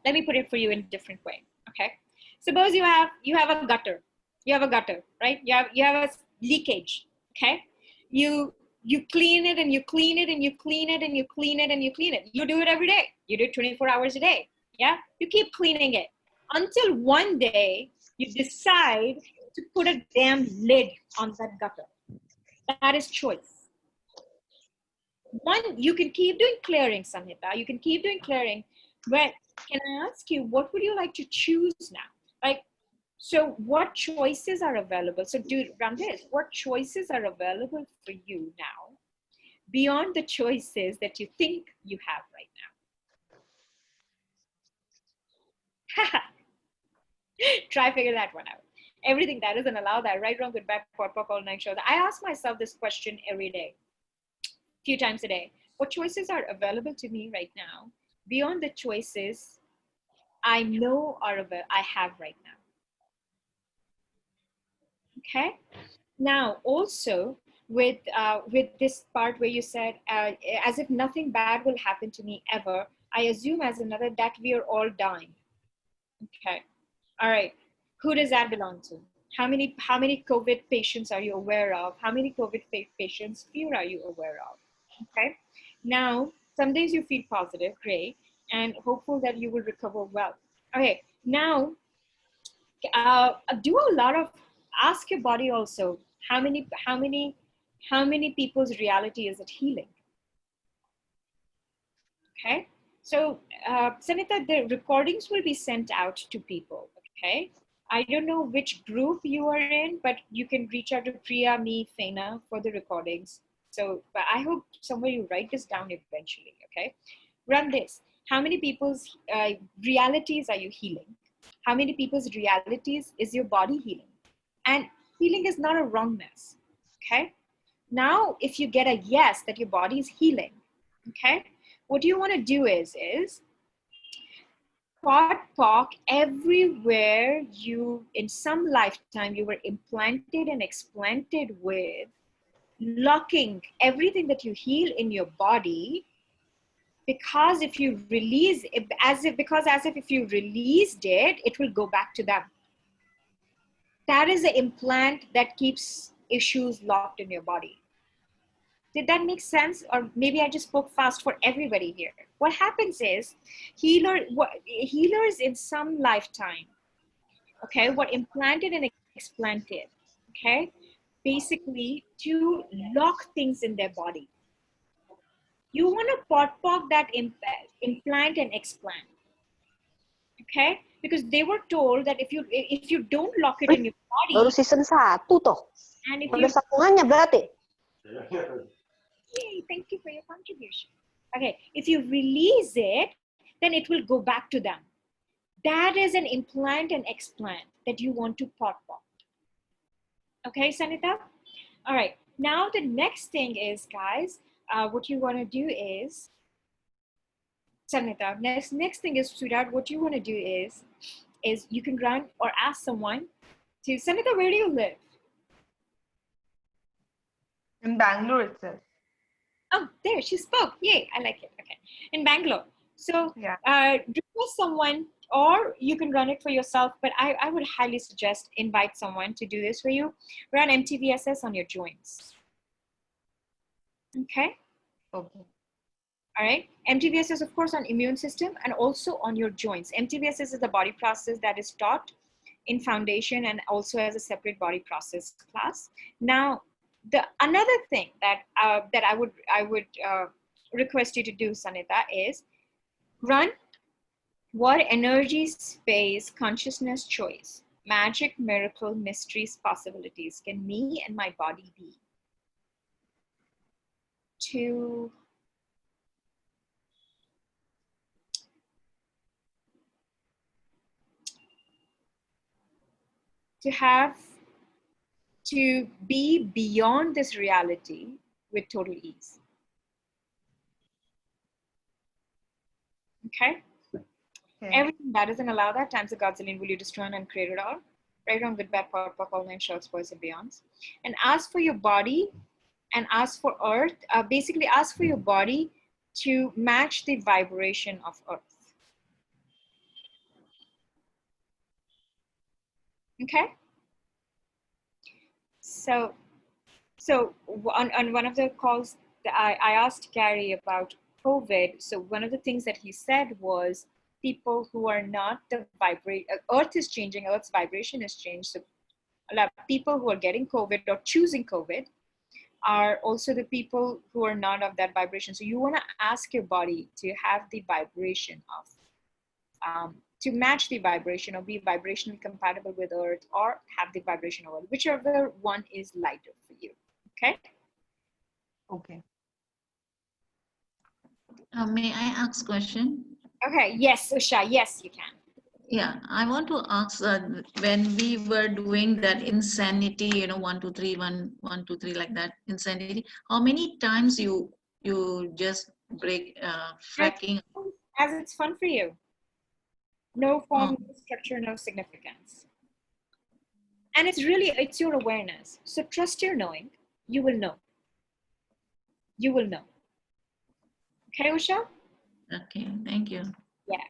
[SPEAKER 2] Let me put it for you in a different way, okay? Suppose you have a gutter. You have a gutter, right? You have a leakage, okay? You clean it and you clean it and you clean it and you clean it and you clean it. You do it every day. You do it 24 hours a day. Yeah? You keep cleaning it until one day you decide to put a damn lid on that gutter. That is choice. One, you can keep doing clearing, Samhita. You can keep doing clearing, but can I ask you, what would you like to choose now? Like, so what choices are available? So run this. What choices are available for you now beyond the choices that you think you have right now? Try figure that one out. Everything that isn't allowed, that right, wrong, good, bad, pop, all night show. I ask myself this question every day, a few times a day. What choices are available to me right now beyond the choices I know I have right now? Okay. Now, also with this part where you said, as if nothing bad will happen to me ever, I assume as another that we are all dying. Okay. All right. Who does that belong to? How many COVID patients are you aware of? How many COVID patients fear are you aware of? Okay. Now, some days you feel positive, great, and hopeful that you will recover well. Okay. Now, do a lot of, ask your body also, how many people's reality is it healing? Okay. So, Sanita, the recordings will be sent out to people, okay? I don't know which group you are in, but you can reach out to Priya, me, Faina for the recordings. So, but I hope somewhere you write this down eventually, okay? Run this. How many people's realities are you healing? How many people's realities is your body healing? And healing is not a wrongness, okay? Now, if you get a yes that your body is healing, okay, what you want to do is talk everywhere you, in some lifetime, you were implanted and explanted with, locking everything that you heal in your body, because if you release, as if if you released it, it will go back to them. That is the implant that keeps issues locked in your body. Did that make sense? Or maybe I just spoke fast for everybody here. What happens is healers in some lifetime, okay, were implanted and explanted, okay, basically to lock things in their body. You want to pot that implant and explant, okay? Because they were told that if you don't lock it in your
[SPEAKER 5] Baru
[SPEAKER 2] body,
[SPEAKER 5] season 1 tuh.
[SPEAKER 2] and if
[SPEAKER 5] Ada
[SPEAKER 2] you,
[SPEAKER 5] sambungannya berarti.
[SPEAKER 2] yay, thank you for your contribution. Okay, if you release it, then it will go back to them. That is an implant and explant that you want to pot. Okay, Sanita? All right, now the next thing is, guys, what you want to do is, Sanita, next thing is, sweetheart, what you want to do is you can run or ask someone to, Sanita, where do you live?
[SPEAKER 6] In Bangalore itself.
[SPEAKER 2] Oh, there, she spoke. Yay, I like it. Okay, in Bangalore. So
[SPEAKER 6] Yeah.
[SPEAKER 2] request someone, or you can run it for yourself, but I would highly suggest invite someone to do this for you. Run MTVSS on your joints. Okay?
[SPEAKER 6] Okay.
[SPEAKER 2] All right. MTVSS, of course, on immune system and also on your joints. MTVSS is the body process that is taught in foundation and also as a separate body process class. Now, the another thing that that I would request you to do, Sanita, is run what energy, space, consciousness, choice, magic, miracle, mysteries, possibilities can me and my body be to have to be beyond this reality with total ease. Okay?
[SPEAKER 6] Okay.
[SPEAKER 2] Everything that doesn't allow that, times a godzillion, will you destroy and uncreate it all? Right, wrong, good, bad, power, all nine shorts, boys, and beyonds. And ask for your body and ask for earth, basically ask for your body to match the vibration of earth. Okay? So on one of the calls, I asked Gary about COVID. So one of the things that he said was people who are not the earth is changing, earth's vibration has changed. So a lot of people who are getting COVID or choosing COVID are also the people who are not of that vibration. So you want to ask your body to have the vibration of, to match the vibration or be vibrationally compatible with earth, or have the vibration of earth, whichever one is lighter for you. Okay?
[SPEAKER 6] Okay.
[SPEAKER 1] May I ask question?
[SPEAKER 2] Okay, yes, Usha, yes, you can.
[SPEAKER 1] Yeah, I want to ask when we were doing that insanity, 1, 2, 3, 1, 1, 2, 3, like that insanity, how many times you just break fracking?
[SPEAKER 2] As it's fun for you. No form,
[SPEAKER 1] Oh.
[SPEAKER 2] no structure, no significance. And it's your awareness. So trust your knowing. You will know. You will know. Okay, Usha?
[SPEAKER 1] Okay, thank you.
[SPEAKER 2] Yeah.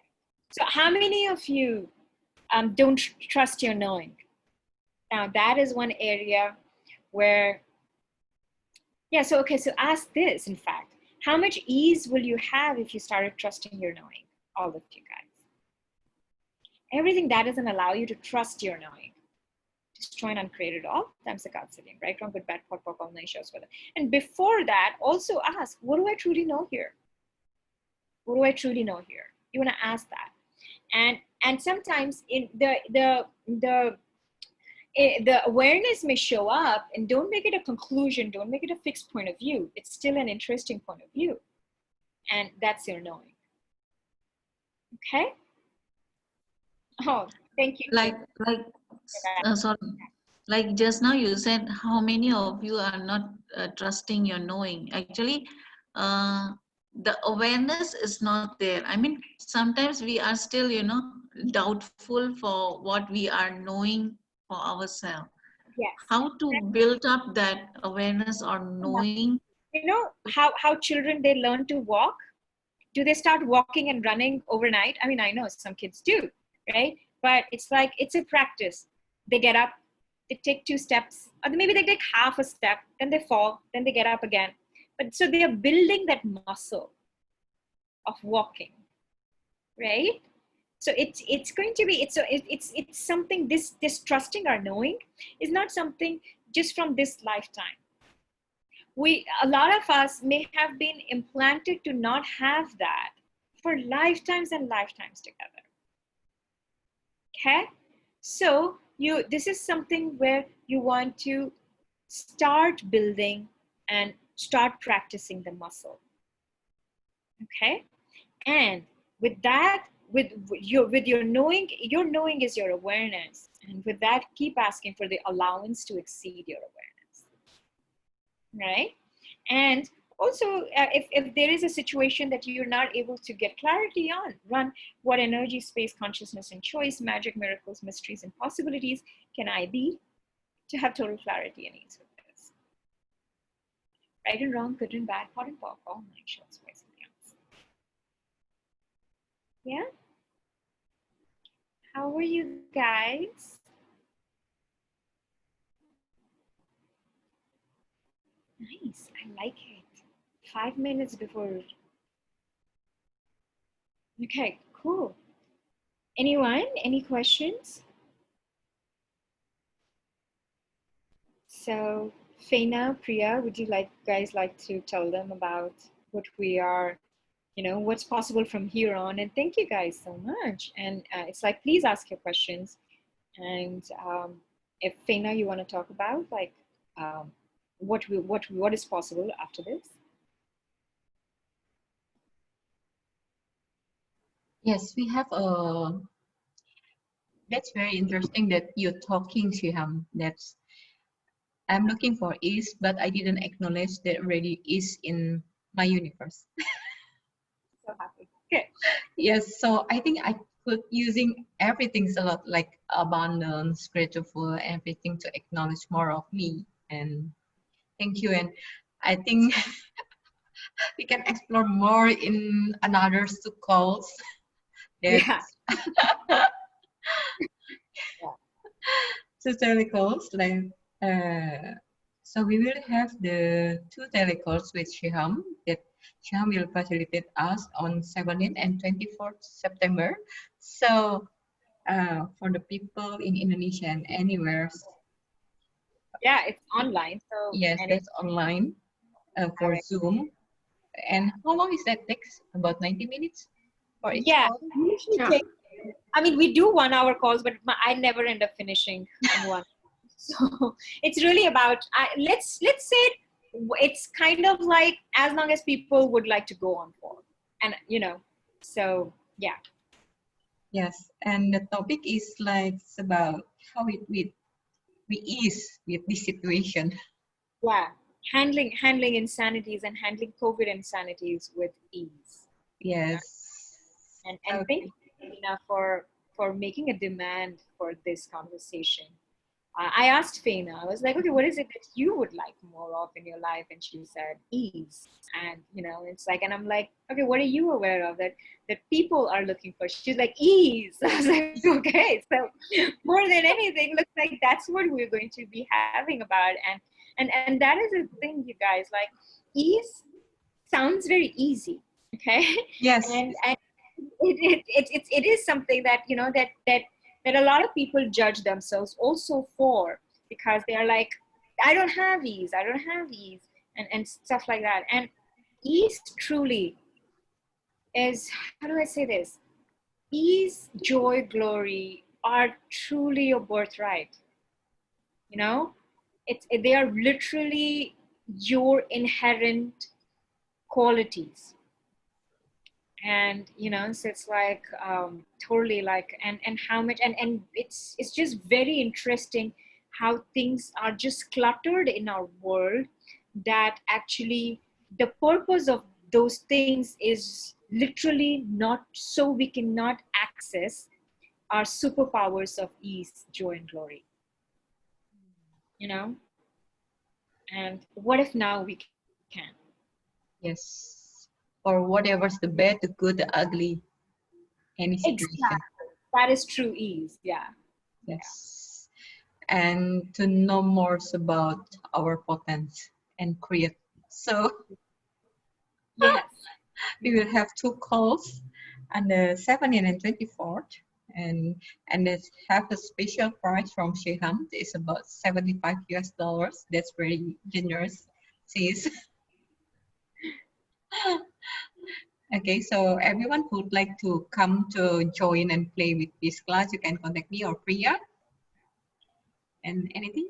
[SPEAKER 2] So how many of you don't trust your knowing? Now that is one area where, yeah, so okay, so ask this, in fact. How much ease will you have if you started trusting your knowing? All of you guys. Everything that doesn't allow you to trust your knowing. Destroy and uncreate it all, times the God sitting, right, wrong, good, bad, pot, all nine shows for that. And before that, also ask, what do I truly know here? What do I truly know here? You want to ask that. And sometimes in the awareness may show up, and don't make it a conclusion, don't make it a fixed point of view. It's still an interesting point of view, and that's your knowing. Okay. Oh, thank you.
[SPEAKER 1] Like sorry, like just now you said how many of you are not trusting your knowing. Actually, the awareness is not there. I mean, sometimes we are still, doubtful for what we are knowing for ourselves.
[SPEAKER 2] Yes.
[SPEAKER 1] How to build up that awareness or knowing?
[SPEAKER 2] You know how children, they learn to walk? Do they start walking and running overnight? I mean, I know some kids do, right? But it's like, it's a practice. They get up, they take 2 steps, or maybe they take half a step, then they fall, then they get up again. But so they are building that muscle of walking, right? So it's going to be, it's something, this trusting our knowing is not something just from this lifetime. A lot of us may have been implanted to not have that for lifetimes and lifetimes together. Okay, so this is something where you want to start building and start practicing the muscle. Okay, and with that, with your knowing is your awareness, and with that, keep asking for the allowance to exceed your awareness. Right? And also, if there is a situation that you're not able to get clarity on, run what energy, space, consciousness, and choice, magic, miracles, mysteries, and possibilities can I be to have total clarity and ease with this? Right and wrong, good and bad, hot and powerful, night shows, spice and else. Yeah? How are you guys? Nice, I like it. 5 minutes before. Okay, cool. Anyone? Any questions? So, Faina, Priya, would you guys like to tell them about what we are, what's possible from here on? And thank you guys so much. And it's like, please ask your questions. And if Faina, you want to talk about what is possible after this?
[SPEAKER 5] Yes, we have a. That's very interesting that you're talking, Shiham. That's I'm looking for is, but I didn't acknowledge that already is in my universe.
[SPEAKER 2] So happy. Okay.
[SPEAKER 5] Yes, so I think I could using everything a lot like abundance, grateful, everything to acknowledge more of me. And thank you. And I think we can explore more in another two calls.
[SPEAKER 2] Yeah.
[SPEAKER 5] Two telecalls like so we will have the 2 telecalls with Shiham that Shiham will facilitate us on 17th and 24th September. So for the people in Indonesia and anywhere.
[SPEAKER 2] Yeah, it's online. So
[SPEAKER 5] yes, that's online for
[SPEAKER 2] right.
[SPEAKER 5] Zoom. And how long is that takes? About 90 minutes for each
[SPEAKER 2] Yeah,
[SPEAKER 5] call?
[SPEAKER 2] usually I mean, we do 1 hour calls, but I never end up finishing in one. So it's really about, let's say it's kind of like as long as people would like to go on for. And, so yeah.
[SPEAKER 5] Yes, and the topic is like about how we ease with this situation.
[SPEAKER 2] Yeah, handling insanities and handling COVID insanities with ease.
[SPEAKER 5] Yes.
[SPEAKER 2] And thank you, Nina, for making a demand for this conversation. I asked Faina, I was like, okay, what is it that you would like more of in your life? And she said, ease. And, it's like, and I'm like, okay, what are you aware of that people are looking for? She's like, ease. I was like, okay, so more than anything, looks like that's what we're going to be having about. And that is the thing, you guys, like ease sounds very easy. Okay.
[SPEAKER 5] Yes.
[SPEAKER 2] And it is something that, that a lot of people judge themselves also for, because they are like, I don't have ease, and stuff like that. And ease truly is, how do I say this? Ease, joy, glory are truly your birthright. You know, they are literally your inherent qualities. And so it's like totally like, and how much, and it's just very interesting how things are just cluttered in our world, that actually the purpose of those things is literally not so we cannot access our superpowers of ease, joy, and glory, you know and what if now we can?
[SPEAKER 5] Yes. Or whatever's the bad, the good, the ugly, any situation.
[SPEAKER 2] Exactly, that is true ease. Yeah.
[SPEAKER 5] Yes. And to know more about our potential and create. So
[SPEAKER 2] Yes.
[SPEAKER 5] we will have two calls on the 17th and 24th. And let's have a special price from Sheham. It's about 75 US dollars. That's very generous, sis. Okay, so everyone who would like to come to join and play with this class, you can contact me or Priya. And anything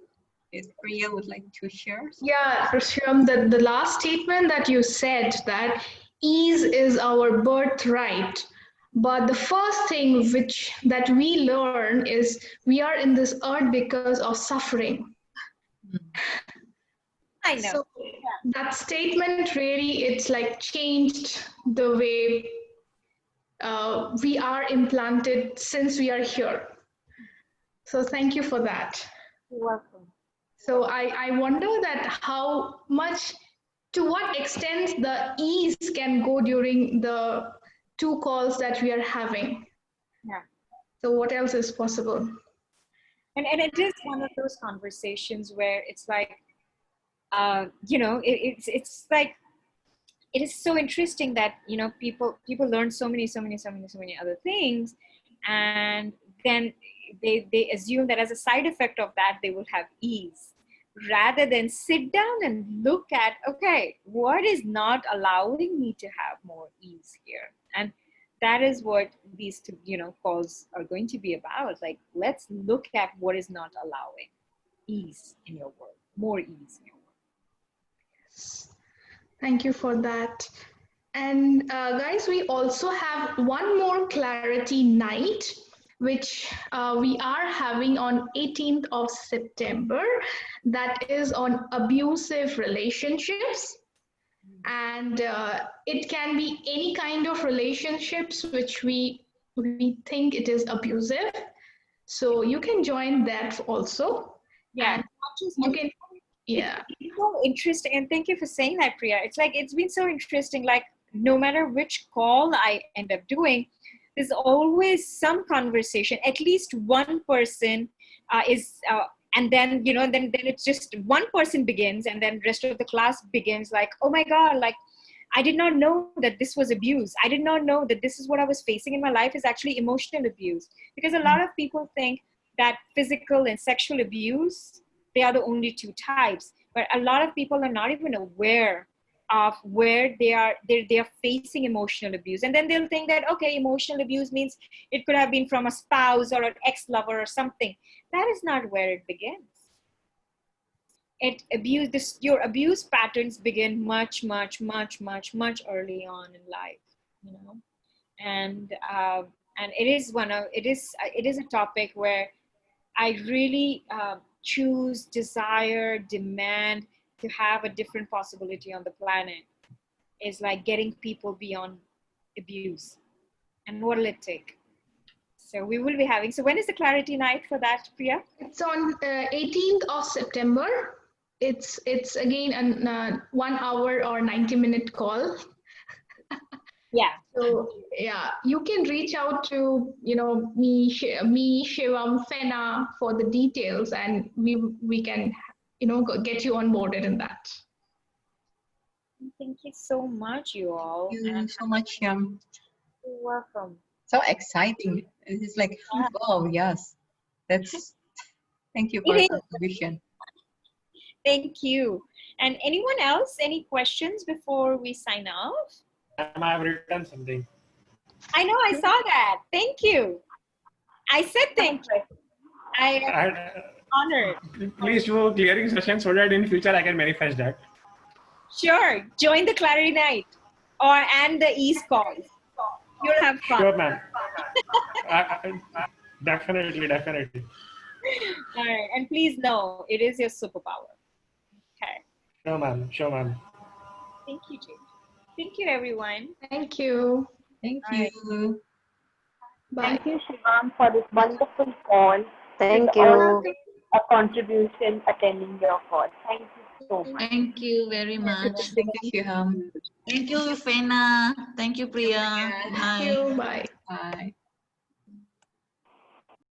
[SPEAKER 5] if Priya would like to share?
[SPEAKER 7] Yeah, Shyam, the last statement that you said, that ease is our birthright. But the first thing which that we learn is we are in this earth because of suffering.
[SPEAKER 2] I know.
[SPEAKER 7] So that statement really, it's like changed the way we are implanted since we are here. So thank you for that.
[SPEAKER 3] You're welcome.
[SPEAKER 7] So I wonder that how much, to what extent the ease can go during the two calls that we are having.
[SPEAKER 2] Yeah.
[SPEAKER 7] So what else is possible?
[SPEAKER 2] And it is one of those conversations where it's like, it's like, it is so interesting that people learn so many other things, and then they assume that as a side effect of that they will have ease, rather than sit down and look at, okay, what is not allowing me to have more ease here. And that is what these two calls are going to be about. Like, let's look at what is not allowing ease in your world, more ease in your world.
[SPEAKER 7] Thank you for that. And guys, we also have one more clarity night, which we are having on 18th of September. That is on abusive relationships. And it can be any kind of relationships which we think it is abusive. So you can join that also.
[SPEAKER 2] Yeah,
[SPEAKER 7] And
[SPEAKER 2] not just
[SPEAKER 7] you can, yeah.
[SPEAKER 2] It's so interesting, and thank you for saying that, Priya. It's like, it's been so interesting, like no matter which call I end up doing, there's always some conversation, at least one person is and then then it's just one person begins, and then rest of the class begins like, oh my god, like I did not know that this was abuse. I did not know that this is what I was facing in my life is actually emotional abuse. Because a lot of people think that physical and sexual abuse, they are the only two types. But a lot of people are not even aware of where they are facing emotional abuse. And then they'll think that, okay, emotional abuse means it could have been from a spouse or an ex-lover or something. That is not where it begins. Your abuse patterns begin much early on in life, and it is a topic where I really choose, desire, demand to have a different possibility on the planet, is like getting people beyond abuse. And what will it take? So we will be having, so when is the clarity night for that, Priya?
[SPEAKER 7] It's on 18th of September. It's again a 1 hour or 90-minute call.
[SPEAKER 2] Yeah.
[SPEAKER 7] So yeah, you can reach out to me, Shivam, Fena for the details, and we can get you onboarded in that.
[SPEAKER 2] Thank you so much, you all.
[SPEAKER 5] Thank you
[SPEAKER 2] And
[SPEAKER 5] so much.
[SPEAKER 2] you're welcome.
[SPEAKER 5] So exciting. It's like, oh yes, that's. Thank you for
[SPEAKER 2] It
[SPEAKER 5] your
[SPEAKER 2] is.
[SPEAKER 5] contribution.
[SPEAKER 2] Thank you. And anyone else, any questions before we sign off?
[SPEAKER 4] ma'am, I have written something.
[SPEAKER 2] I know, I saw that. Thank you. I said thank you. I am honored.
[SPEAKER 4] Please do a clearing session so that in future I can manifest that.
[SPEAKER 2] Sure. Join the Clarity Night and the East calls. You'll have fun.
[SPEAKER 4] Sure, ma'am. Definitely, definitely.
[SPEAKER 2] All right. And please know, it is your superpower. Okay.
[SPEAKER 4] Sure, ma'am. Sure, ma'am.
[SPEAKER 2] Thank you, Jane. Thank you, everyone.
[SPEAKER 7] Thank you.
[SPEAKER 5] Thank
[SPEAKER 2] All right.
[SPEAKER 5] you.
[SPEAKER 7] Bye.
[SPEAKER 3] Thank you, Shivam, for this wonderful call.
[SPEAKER 8] Thank
[SPEAKER 3] With all
[SPEAKER 8] you.
[SPEAKER 3] a contribution attending your call. Thank you so much.
[SPEAKER 1] Thank you very much.
[SPEAKER 5] Thank you, Shiham.
[SPEAKER 1] Thank you, Fena. Thank you, Priya.
[SPEAKER 7] Thank
[SPEAKER 1] Bye.
[SPEAKER 7] you. Bye.
[SPEAKER 5] Bye.